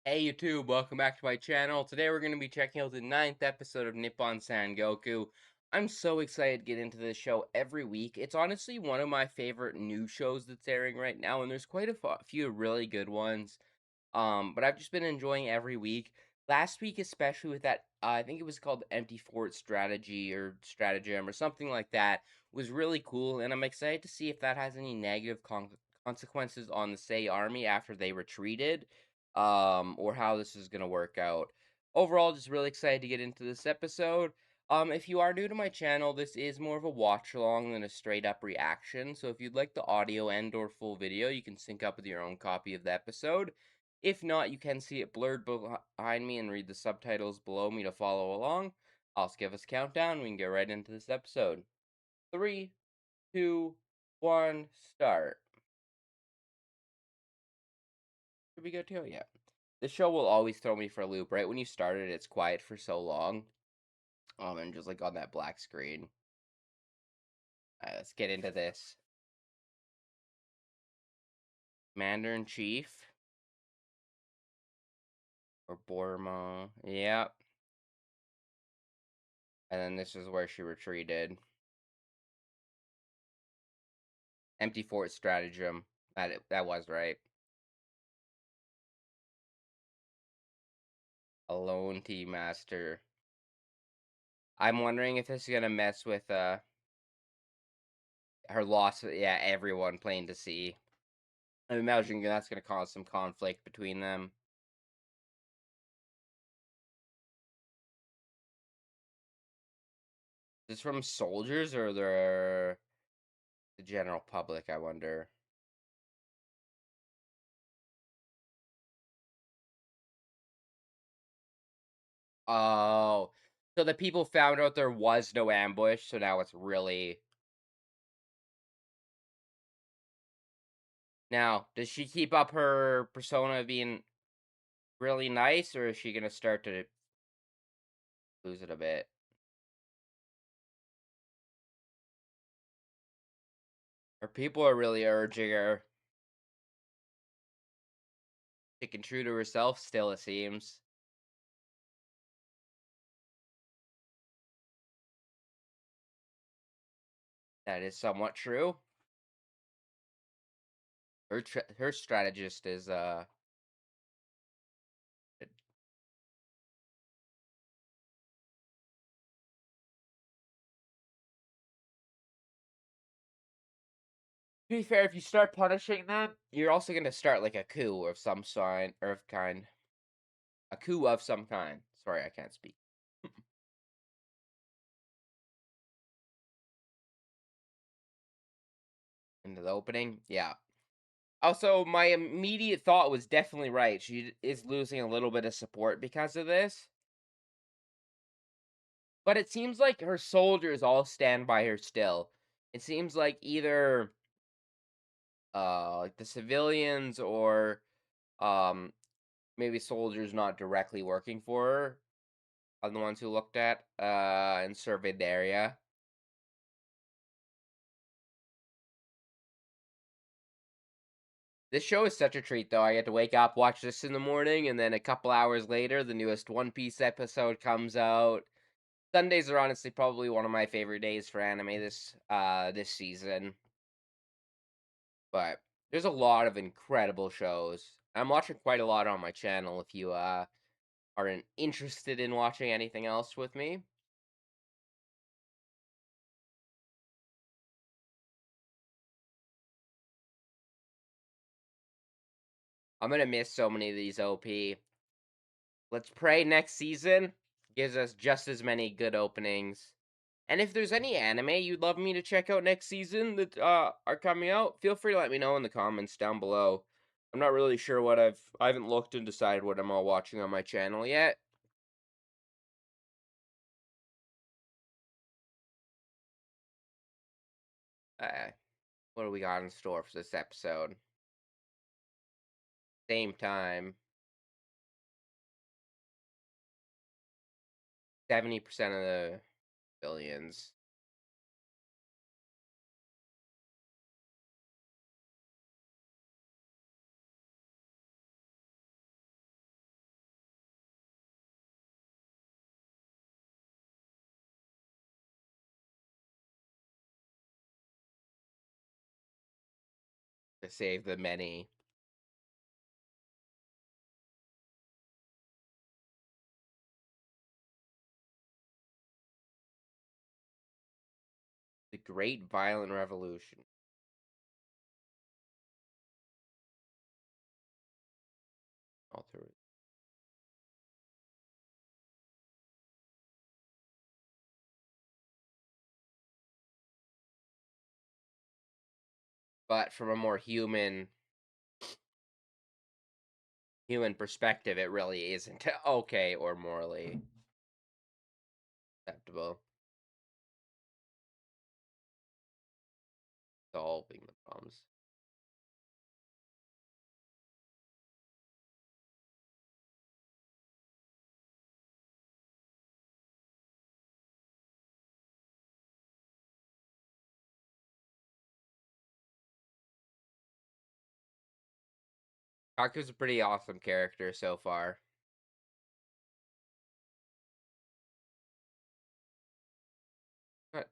Hey YouTube, welcome back to my channel. Today we're going to be checking out the ninth episode of Nippon Sangoku. I'm so excited to get into this show every week. It's honestly one of my favorite new shows that's airing right now, and there's quite a few really good ones. But I've just been enjoying every week. Last week, especially with that, I think it was called Empty Fort Strategy or Stratagem or something like that, was really cool, and I'm excited to see if that has any negative consequences on the Sei army after they retreated, or how this is gonna work out. Overall, just really excited to get into this episode. If you are new to my channel, this is more of a watch along than a straight up reaction. So if you'd like the audio and or full video, you can sync up with your own copy of the episode. If not, you can see it blurred behind me and read the subtitles below me to follow along. I'll just give us a countdown. We can get right into this episode. 3, 2, 1, start. Did we go to? Yeah. The show will always throw me for a loop. Right when you start it, it's quiet for so long. And just like on that black screen. Alright, let's get into this. Commander in Chief. Or Bormo. Yep. And then this is where she retreated. Empty Fort Stratagem. That was right. Alone Tea Master. I'm wondering if this is gonna mess with her loss. Yeah, everyone plain to see. I'm imagining that's gonna cause some conflict between them. Is this from soldiers or the general public? I wonder. Oh, so the people found out there was no ambush, so now it's really. Now, does she keep up her persona of being really nice, or is she gonna start to lose it a bit? Or people are really urging her. Sticking true to herself, still, it seems. That is somewhat true. Her strategist is to be fair, if you start punishing them, you're also gonna start like a coup of some sign or of kind. A coup of some kind. Sorry, I can't speak. Into the opening, yeah. Also, my immediate thought was definitely right. She is losing a little bit of support because of this. But it seems like her soldiers all stand by her still. It seems like either like the civilians or um maybe soldiers not directly working for her are the ones who looked at and surveyed the area. This show is such a treat though. I get to wake up, watch this in the morning, and then a couple hours later the newest One Piece episode comes out. Sundays are honestly probably one of my favorite days for anime this season. But there's a lot of incredible shows. I'm watching quite a lot on my channel if you aren't interested in watching anything else with me. I'm gonna miss so many of these OP. Let's pray next season gives us just as many good openings. And if there's any anime you'd love me to check out next season that are coming out, feel free to let me know in the comments down below. I'm not really sure what I haven't looked and decided what I'm all watching on my channel yet. What do we got in store for this episode? Same time. 70% of the billions. to save the many. The Great Violent Revolution. Aoteru. But from a more human perspective, it really isn't okay or morally acceptable. Solving the problems. Kaku's a pretty awesome character so far. But,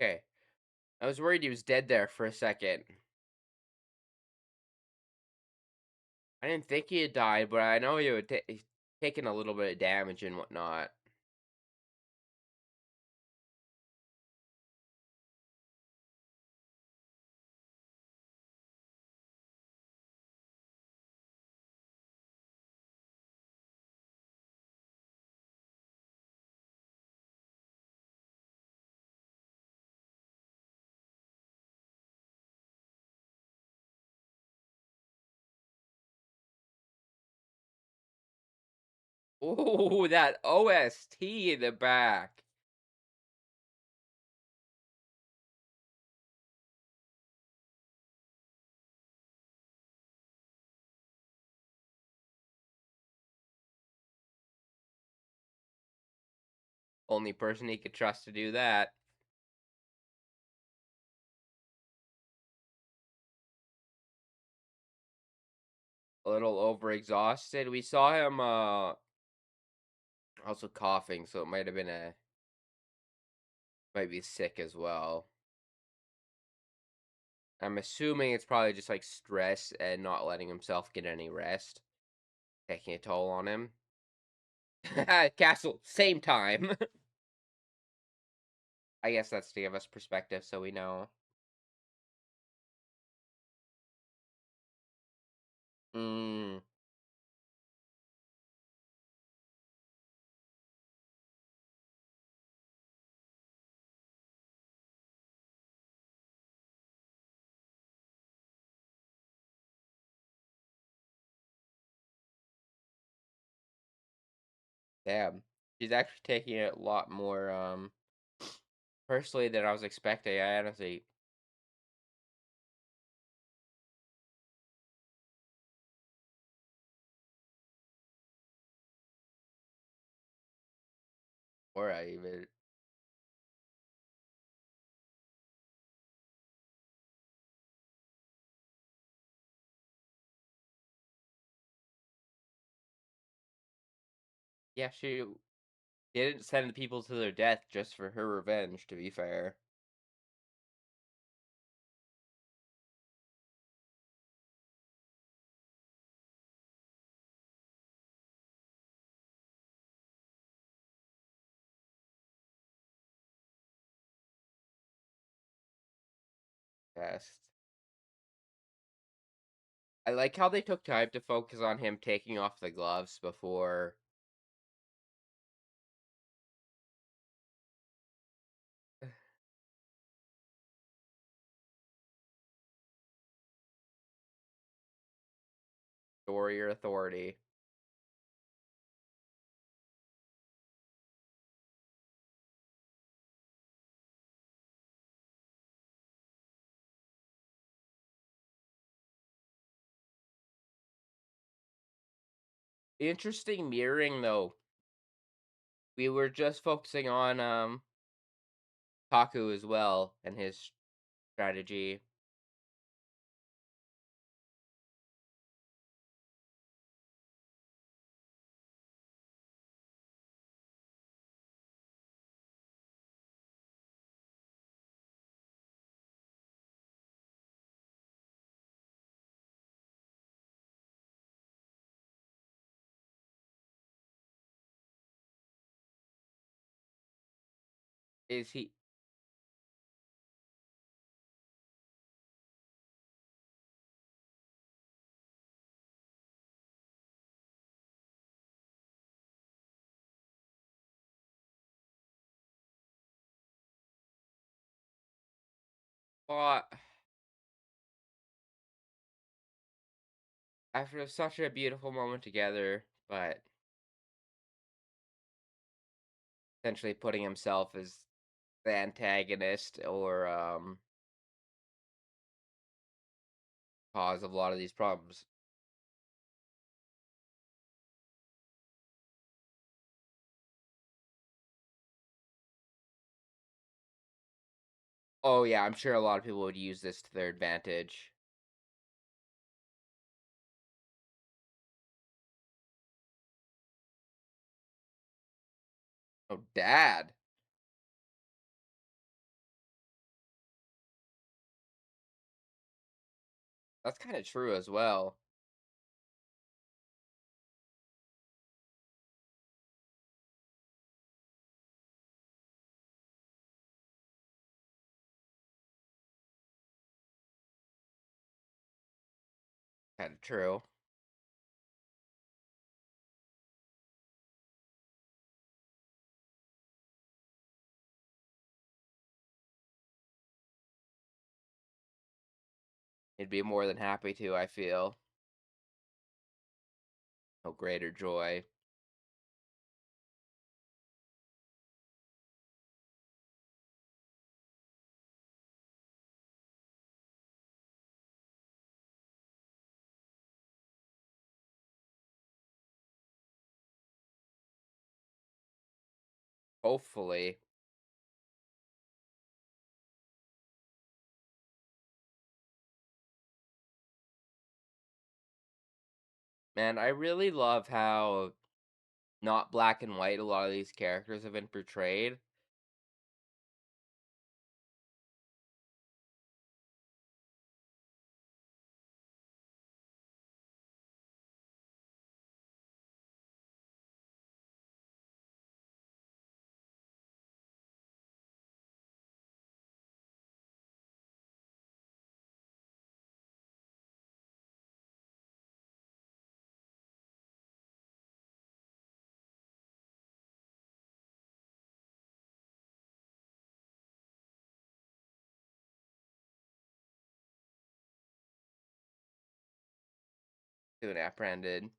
okay. I was worried he was dead there for a second. I didn't think he had died, but I know he had taken a little bit of damage and whatnot. Ooh, that OST in the back. Only person he could trust to do that. A little overexhausted. We saw him also coughing, so it might be sick as well. I'm assuming it's probably just like stress and not letting himself get any rest, taking a toll on him. Castle, same time. I guess that's to give us perspective so we know. Mm, damn. She's actually taking it a lot more personally than I was expecting. I honestly, or I even, yeah, she didn't send people to their death just for her revenge, to be fair. Best. I like how they took time to focus on him taking off the gloves before. The warrior authority. Interesting mirroring though. We were just focusing on Kaku as well and his strategy. Is he fought after such a beautiful moment together, but essentially putting himself as the antagonist or cause of a lot of these problems. Oh yeah, I'm sure a lot of people would use this to their advantage. Oh, dad. That's kind of true as well. Kind of true. He'd be more than happy to, I feel. No greater joy. Hopefully. Man, I really love how not black and white a lot of these characters have been portrayed. Soon apprehended.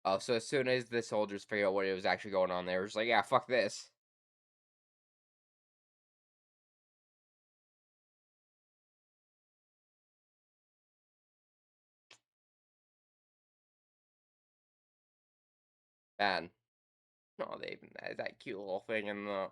Oh, so as soon as the soldiers figured out what was actually going on, they were just like, yeah, fuck this. Man. No, they even had that cute little thing in the.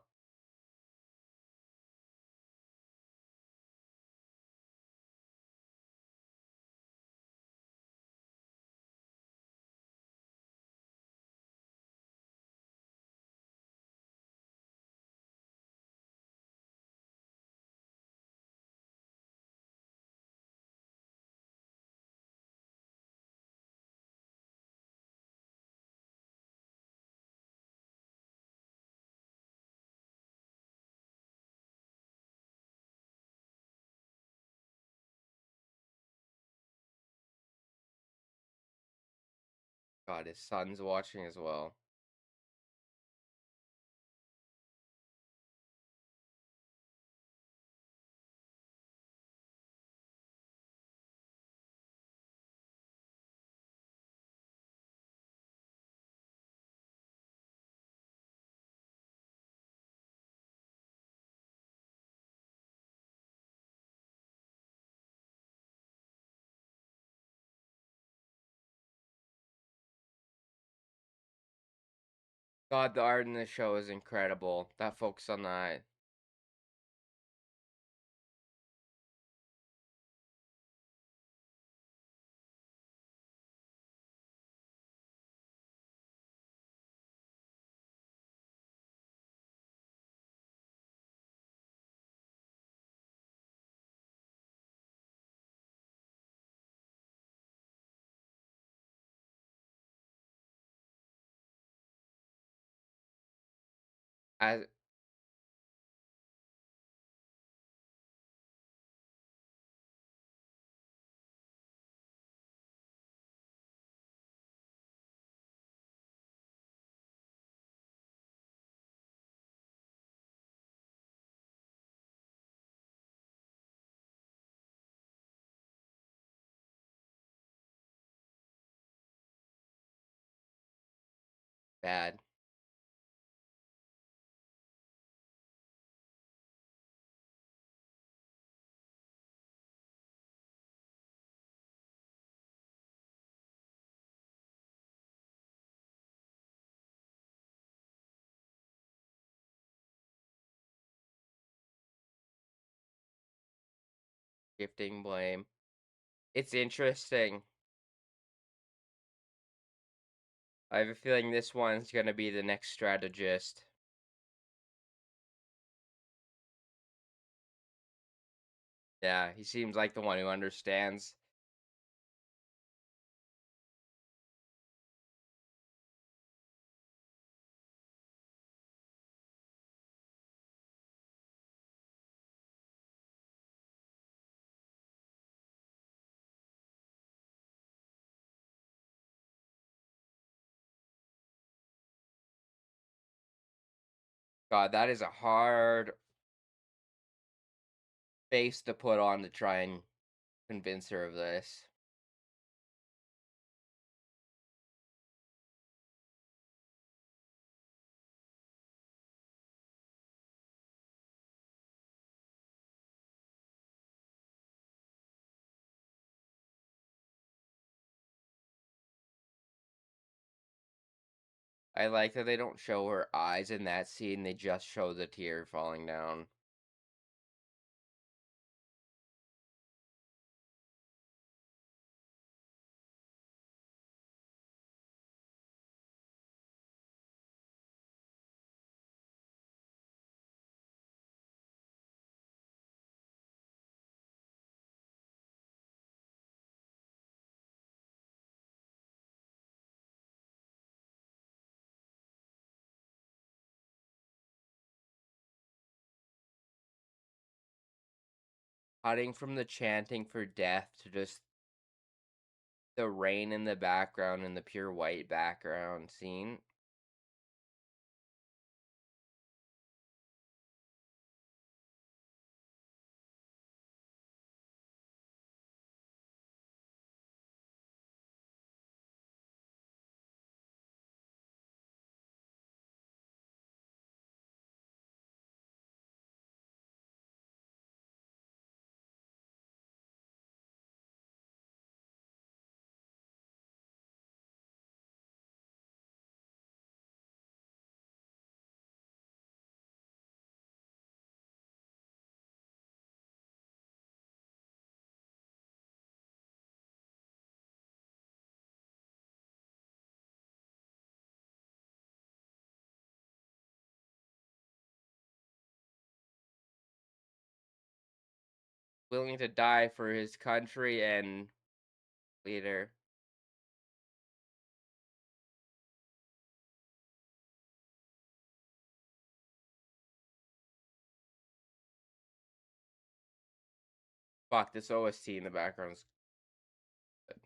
God, his son's watching as well. God, the art in this show is incredible. That focus on that. As bad. Shifting blame. It's interesting. I have a feeling this one's gonna be the next strategist. Yeah, he seems like the one who understands. God, that is a hard face to put on to try and convince her of this. I like that they don't show her eyes in that scene, they just show the tear falling down. Cutting from the chanting for death to just the rain in the background and the pure white background scene. Willing to die for his country and leader. Fuck, this OST in the background's good.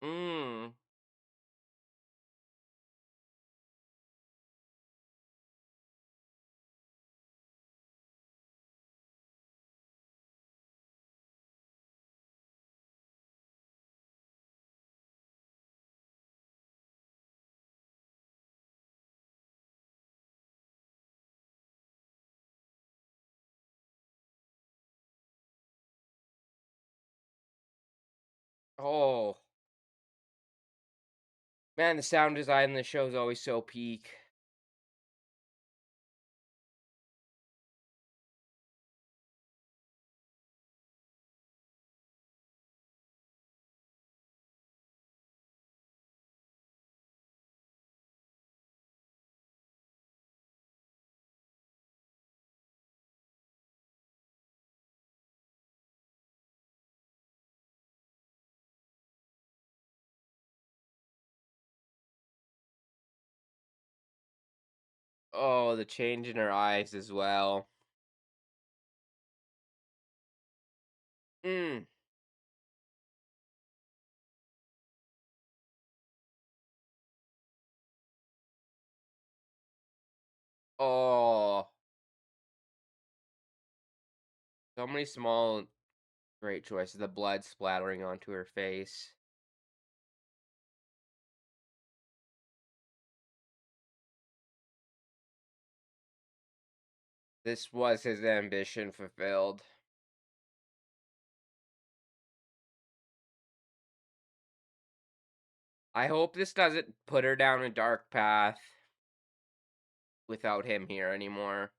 Mmm. Oh. Man, the sound design in the show is always so peak. Oh, the change in her eyes as well. Mm. Oh, so many small, great choices. The blood splattering onto her face. This was his ambition fulfilled. I hope this doesn't put her down a dark path without him here anymore.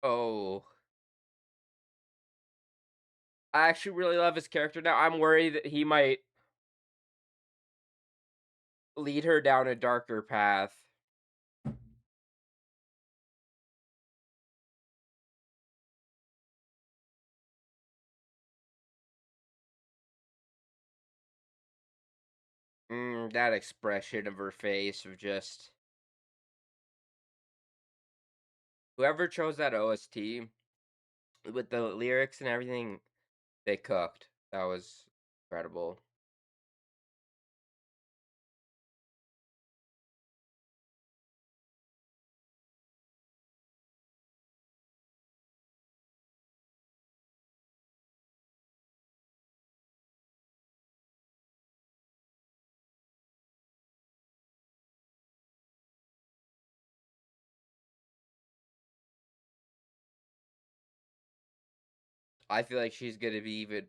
Oh, I actually really love his character now. I'm worried that he might lead her down a darker path. That expression of her face of just whoever chose that OST with the lyrics and everything, they cooked. That was incredible. I feel like she's gonna be even. I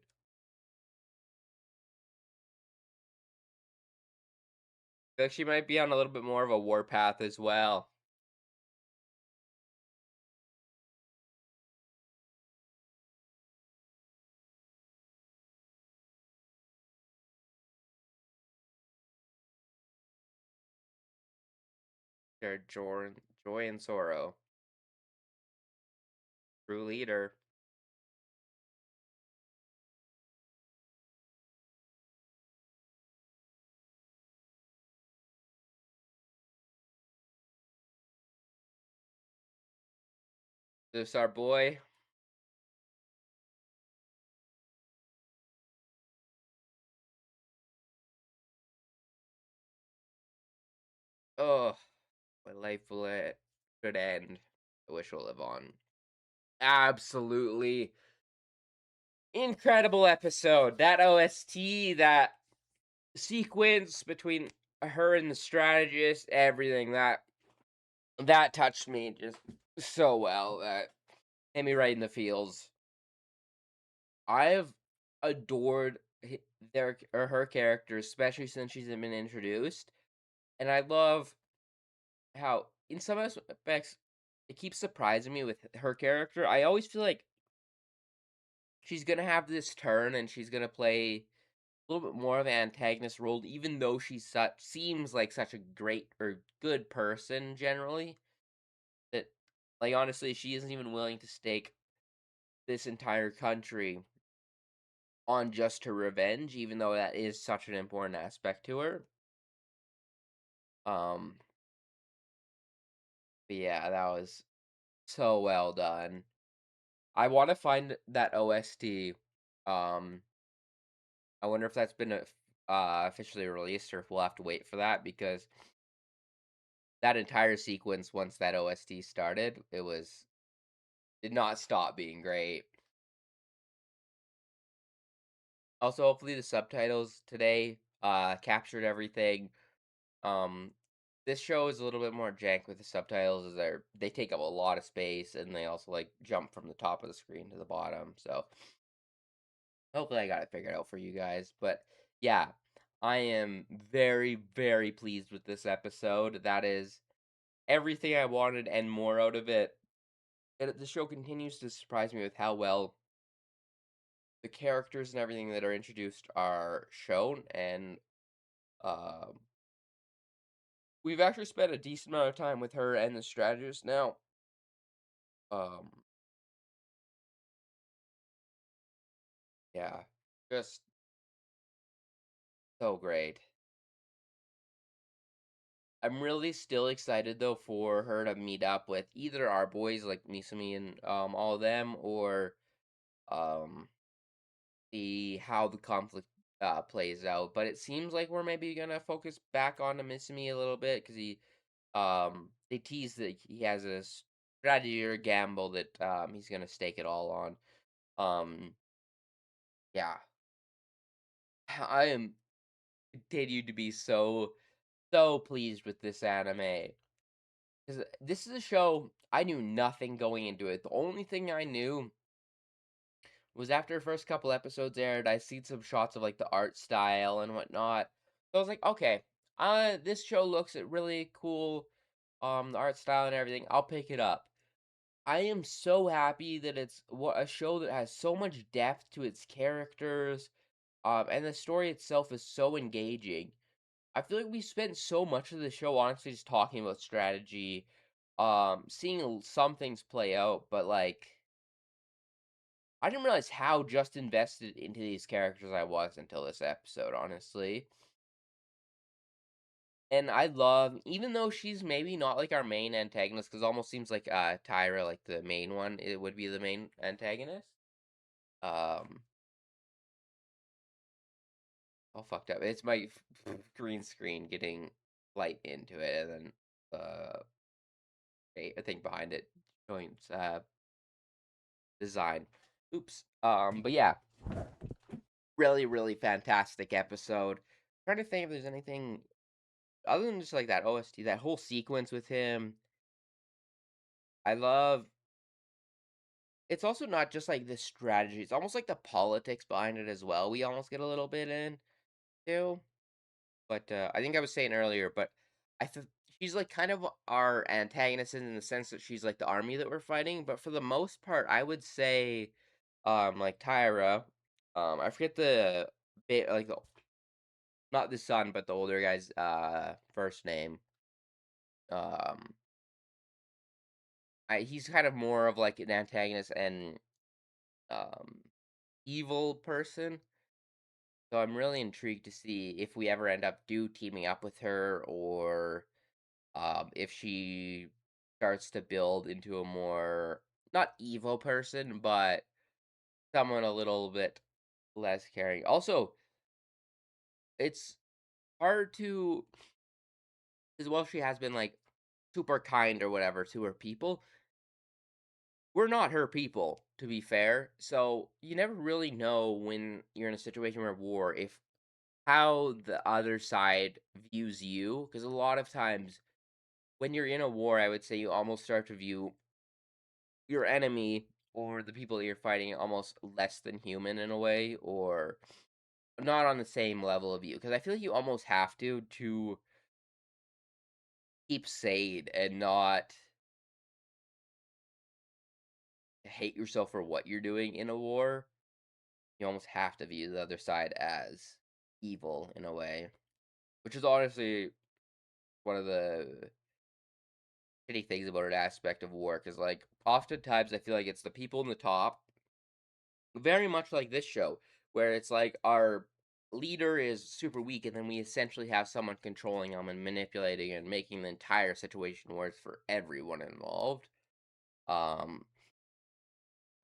feel like she might be on a little bit more of a war path as well. They're joy and sorrow. True leader. This our boy. Oh, my life should end. I wish we'll live on. Absolutely incredible episode. That OST, that sequence between her and the strategist, everything that touched me just so well. That hit me right in the feels. I have adored their or her character, especially since she's been introduced, and I love how in some aspects it keeps surprising me with her character. I always feel like she's gonna have this turn and she's gonna play a little bit more of an antagonist role, even though she's such seems like such a great or good person generally. That like honestly, she isn't even willing to stake this entire country on just her revenge, even though that is such an important aspect to her. Um, but yeah, that was so well done. I want to find that OST. Um, I wonder if that's been officially released or if we'll have to wait for that because that entire sequence, once that OST started, did not stop being great. Also, hopefully the subtitles today captured everything. Um, this show is a little bit more jank with the subtitles, as they take up a lot of space and they also like jump from the top of the screen to the bottom. So hopefully I got it figured out for you guys. But yeah, I am very, very pleased with this episode. That is everything I wanted and more out of it. And the show continues to surprise me with how well the characters and everything that are introduced are shown, and um, we've actually spent a decent amount of time with her and the strategist now. Um, yeah, just so great. I'm really still excited though for her to meet up with either our boys like Misumi and all of them, or um see how the conflict plays out. But it seems like we're maybe gonna focus back on Misumi a little bit because they tease that he has a strategy or gamble that he's gonna stake it all on. Um yeah, I am continued to be so pleased with this anime. Because this is a show I knew nothing going into it. The only thing I knew was after the first couple episodes aired, I seen some shots of like the art style and whatnot. So I was like, okay, this show looks at really cool, the art style and everything. I'll pick it up. I am so happy that it's a show that has so much depth to its characters, and the story itself is so engaging. I feel like we spent so much of the show honestly just talking about strategy, seeing some things play out, but like I didn't realize how just invested into these characters I was until this episode, honestly. And I love, even though she's maybe not like our main antagonist, because almost seems like Tyra, like the main one, it would be the main antagonist. Um, all fucked up. It's my green screen getting light into it, and then a thing behind it showing design. Oops. But yeah, really fantastic episode. Trying to think if there's anything other than just like that OST, that whole sequence with him. I love. It's also not just like the strategy; it's almost like the politics behind it as well. We almost get a little bit in too. But I think I was saying earlier, but she's like kind of our antagonist in the sense that she's like the army that we're fighting. But for the most part, I would say, like Tyra, I forget the like the not the son, but the older guy's first name. Um, he's kind of more of like an antagonist and um evil person. So I'm really intrigued to see if we ever end up teaming up with her, or if she starts to build into a more not evil person, but someone a little bit less caring. Also, it's hard to, as well, she has been like super kind or whatever to her people. We're not her people, to be fair. So you never really know when you're in a situation where war if how the other side views you. Because a lot of times when you're in a war, I would say you almost start to view your enemy or the people that you're fighting almost less than human in a way, or not on the same level of you. Because I feel like you almost have to keep sane and not hate yourself for what you're doing in a war. You almost have to view the other side as evil in a way, which is honestly one of the shitty things about an aspect of war. Because like oftentimes I feel like it's the people in the top, very much like this show, where it's like our leader is super weak, and then we essentially have someone controlling them and manipulating and making the entire situation worse for everyone involved. Um,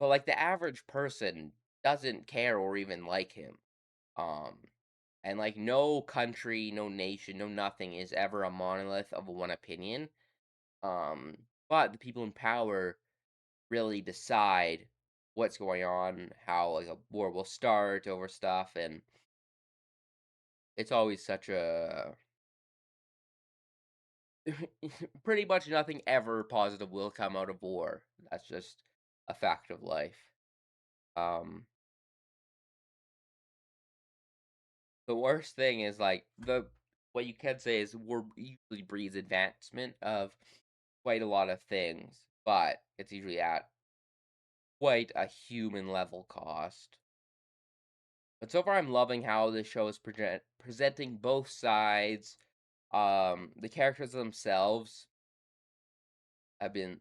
but like the average person doesn't care or even like him. Um, and like no country, no nation, no nothing is ever a monolith of one opinion. But the people in power really decide what's going on, how like a war will start over stuff, and it's always such a pretty much nothing ever positive will come out of war. That's just a fact of life. Um, the worst thing is like the what you can say is war usually breeds advancement of quite a lot of things, but it's usually at quite a human level cost. But so far, I'm loving how this show is presenting both sides. The characters themselves have been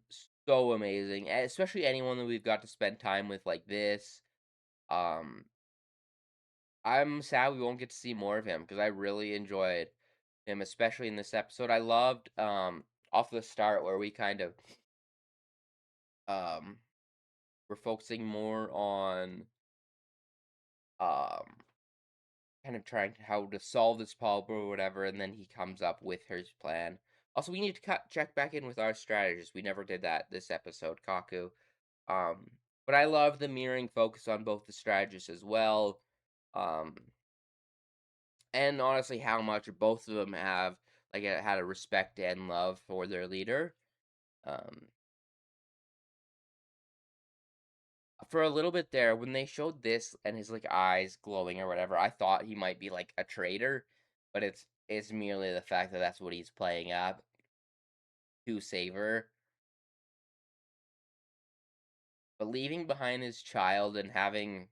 so amazing, especially anyone that we've got to spend time with like this. Um, I'm sad we won't get to see more of him because I really enjoyed him, especially in this episode. I loved off the start where we kind of um we're focusing more on um kind of trying to how to solve this problem or whatever, and then he comes up with his plan. Also, we need to check back in with our strategist. We never did that this episode, Kaku. Um, but I love the mirroring focus on both the strategists as well. Um, and honestly, how much both of them have like had a respect and love for their leader. Um, for a little bit there, when they showed this and his like eyes glowing or whatever, I thought he might be like a traitor, but it's merely the fact that that's what he's playing up to save her. But leaving behind his child and having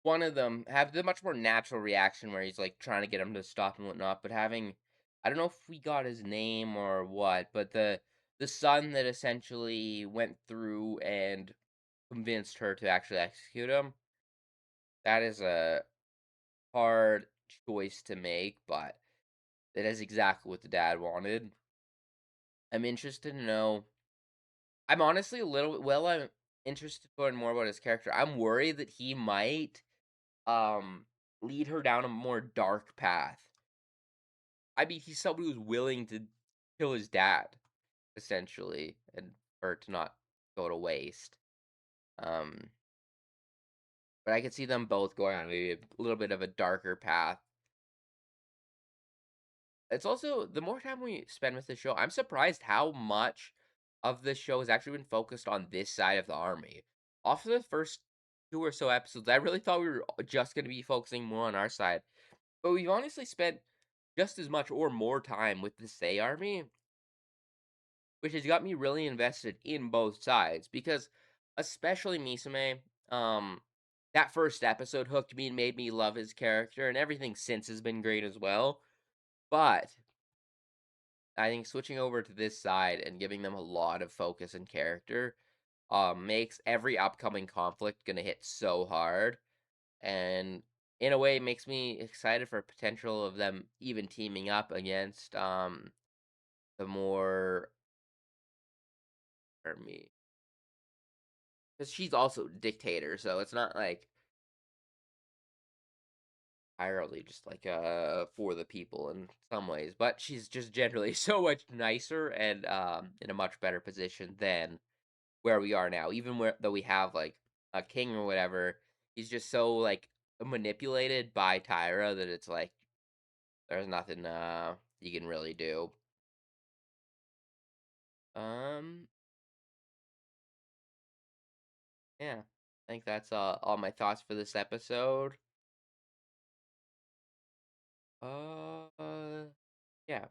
one of them have the much more natural reaction where he's like trying to get him to stop and whatnot, but having I don't know if we got his name or what, but the son that essentially went through and convinced her to actually execute him. That is a hard choice to make, but that is exactly what the dad wanted. I'm interested to know. I'm honestly a little well. I'm interested to learn more about his character. I'm worried that he might um lead her down a more dark path. I mean, he's somebody who's willing to kill his dad, essentially, and for it to not go to waste. Um, but I could see them both going on maybe a little bit of a darker path. It's also the more time we spend with the show, I'm surprised how much of this show has actually been focused on this side of the army. Off of the first two or so episodes, I really thought we were just going to be focusing more on our side, but we've honestly spent just as much or more time with the Sei army, which has got me really invested in both sides because, especially Misame, um, that first episode hooked me and made me love his character, and everything since has been great as well. But I think switching over to this side and giving them a lot of focus and character makes every upcoming conflict gonna hit so hard, and in a way makes me excited for potential of them even teaming up against the more army because she's also dictator, so it's not like entirely just like for the people in some ways, but she's just generally so much nicer and in a much better position than where we are now. Even where though we have like a king or whatever, he's just so like manipulated by Tyra that it's like there's nothing you can really do. Um yeah. I think that's all my thoughts for this episode. Yeah.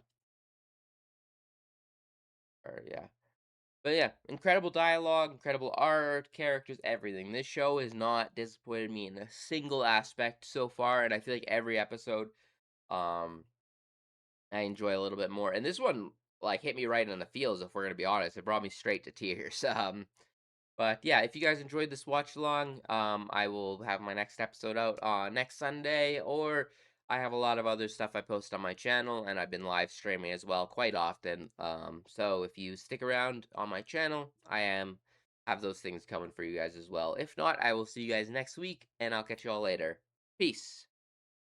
Or yeah. But yeah, incredible dialogue, incredible art, characters, everything. This show has not disappointed me in a single aspect so far, and I feel like every episode um I enjoy a little bit more. And this one like hit me right in the feels, if we're gonna be honest. It brought me straight to tears. But yeah, if you guys enjoyed this watch along, I will have my next episode out next Sunday, or I have a lot of other stuff I post on my channel, and I've been live streaming as well quite often. So if you stick around on my channel, I am have those things coming for you guys as well. If not, I will see you guys next week, and I'll catch you all later. Peace.